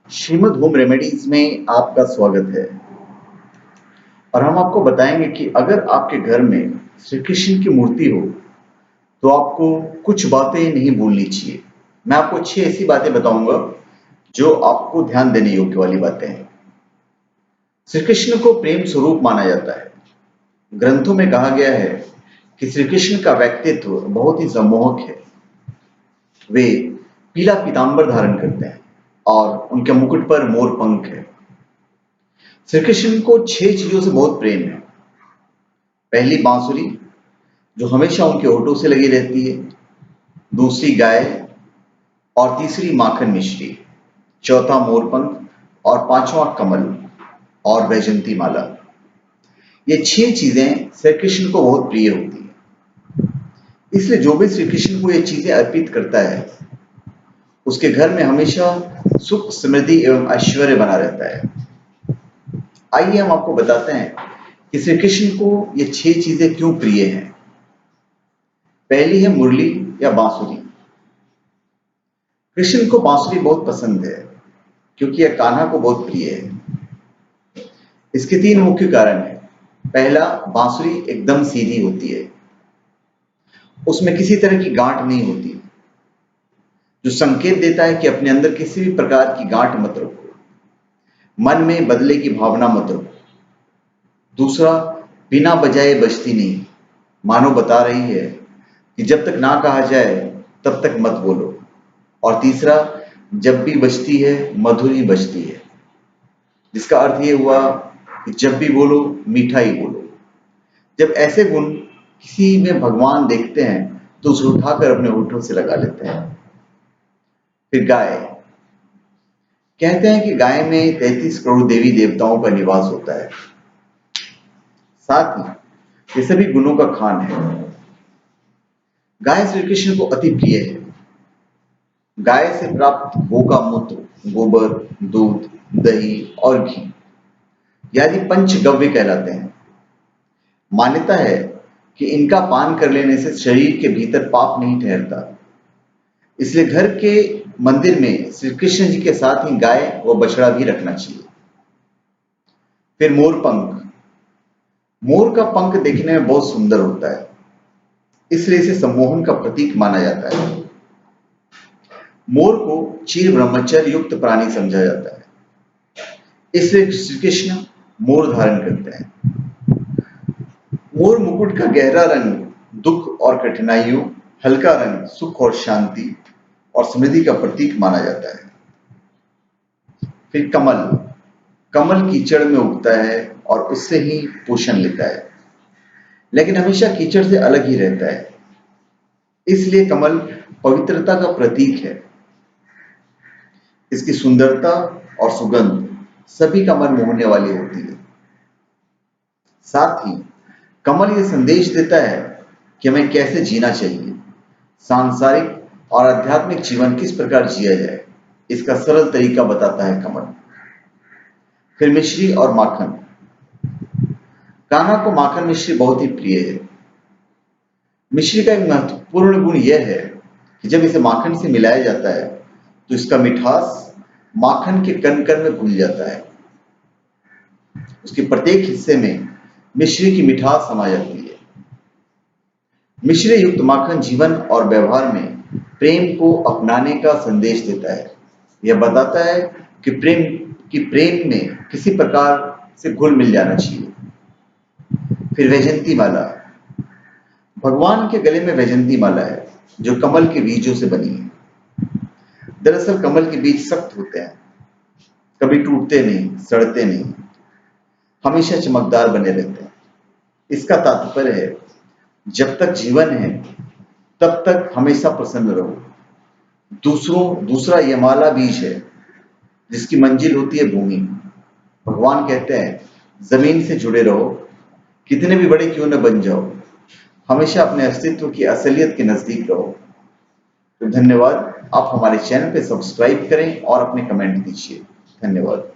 Shrimad home remedies में आपका स्वागत है और हम आपको बताएंगे कि अगर आपके घर में श्री कृष्ण की मूर्ति हो तो आपको कुछ बातें नहीं भूलनी चाहिए। मैं आपको 6 ऐसी बातें बताऊंगा जो आपको ध्यान देने योग्य वाली बातें हैं। श्री कृष्ण को प्रेम स्वरूप माना जाता है। ग्रंथों में कहा गया है कि श्री कृष्ण का व्यक्तित्व बहुत ही सम्मोहक है। वे पीला पीतांबर धारण करते हैं और उनके मुकुट पर मोर पंख है। श्री कृष्ण को 6 चीजों से बहुत प्रेम है। पहली बांसुरी जो हमेशा उनके होठों से लगी रहती है, दूसरी गाय और तीसरी माखन मिश्री, चौथा मोरपंख और पांचवा कमल और वैजंती माला। ये 6 चीजें श्री कृष्ण को बहुत प्रिय होती है। इसलिए जो भी श्री कृष्ण को ये चीजें अर्पित करता है उसके घर में हमेशा सुख, समृद्धि एवं ऐश्वर्य बना रहता है। आइए हम आपको बताते हैं कि श्री कृष्ण को ये 6 चीजें क्यों प्रिय हैं। पहली है मुरली या बांसुरी। कृष्ण को बांसुरी बहुत पसंद है क्योंकि यह कान्हा को बहुत प्रिय है। इसके 3 मुख्य कारण हैं। पहला, बांसुरी एकदम सीधी होती है, उसमें किसी तरह की गांठ नहीं होती, जो संकेत देता है कि अपने अंदर किसी भी प्रकार की गांठ मत रखो, मन में बदले की भावना मत रखो। दूसरा, बिना बजाए बजती नहीं, मानो बता रही है कि जब तक ना कहा जाए तब तक मत बोलो। और तीसरा, जब भी बजती है मधुर ही बजती है, जिसका अर्थ ये हुआ कि जब भी बोलो मीठा ही बोलो। जब ऐसे गुण किसी में भगवान देखते हैं तो उसे उठाकर अपने होठों से लगा लेते हैं। फिर गाय। कहते हैं कि गाय में 33 करोड़ देवी देवताओं का निवास होता है। साथ ही ये सभी गुणों का खान है। गाय श्री कृष्ण को अति प्रिय है। गाय से प्राप्त गो का मूत्र, गोबर, दूध, दही और घी आदि पंचगव्य कहलाते हैं। मान्यता है कि इनका पान कर लेने से शरीर के भीतर पाप नहीं ठहरता। इसलिए घर के मंदिर में श्री कृष्ण जी के साथ ही गाय व बछड़ा भी रखना चाहिए। फिर मोर पंख। मोर का पंख देखने में बहुत सुंदर होता है, इसलिए इसे सम्मोहन का प्रतीक माना जाता है। मोर को चिर ब्रह्मचर्य युक्त प्राणी समझा जाता है, इसलिए श्री कृष्ण मोर धारण करते हैं। मोर मुकुट का गहरा रंग दुख और कठिनाइयों, हल्का रंग सुख और शांति और समृद्धि का प्रतीक माना जाता है। फिर कमल। कमल कीचड़ में उगता है और उससे ही पोषण लेता है, लेकिन हमेशा कीचड़ से अलग ही रहता है। इसलिए कमल पवित्रता का प्रतीक है। इसकी सुंदरता और सुगंध सभी का मन मोहने वाली होती है। साथ ही कमल ये संदेश देता है कि हमें कैसे जीना चाहिए, सांसारिक और आध्यात्मिक जीवन किस प्रकार जिया जाए, इसका सरल तरीका बताता है कमल। फिर मिश्री और माखन। कान्हा को माखन मिश्री बहुत ही प्रिय है। मिश्री का एक महत्वपूर्ण गुण यह है कि जब इसे माखन से मिलाया जाता है तो इसका मिठास माखन के कण कण में घुल जाता है। उसके प्रत्येक हिस्से में मिश्री की मिठास समा जाती है। मिश्री युक्त माखन जीवन और व्यवहार में प्रेम को अपनाने का संदेश देता है। यह बताता है कि प्रेम में किसी प्रकार से घुल मिल जाना चाहिए। फिर वैजंती माला। भगवान के गले में वैजंती माला है जो कमल के बीजों से बनी है। दरअसल कमल के बीज सख्त होते हैं, कभी टूटते नहीं, सड़ते नहीं, हमेशा चमकदार बने रहते हैं। इसका तात्पर्य है जब तक जीवन है तब तक हमेशा प्रसन्न रहो। दूसरा यह माला बीज है जिसकी मंजिल होती है भूमि। भगवान कहते हैं जमीन से जुड़े रहो, कितने भी बड़े क्यों न बन जाओ, हमेशा अपने अस्तित्व की असलियत के नजदीक रहो। तो धन्यवाद। आप हमारे चैनल पे सब्सक्राइब करें और अपने कमेंट दीजिए। धन्यवाद।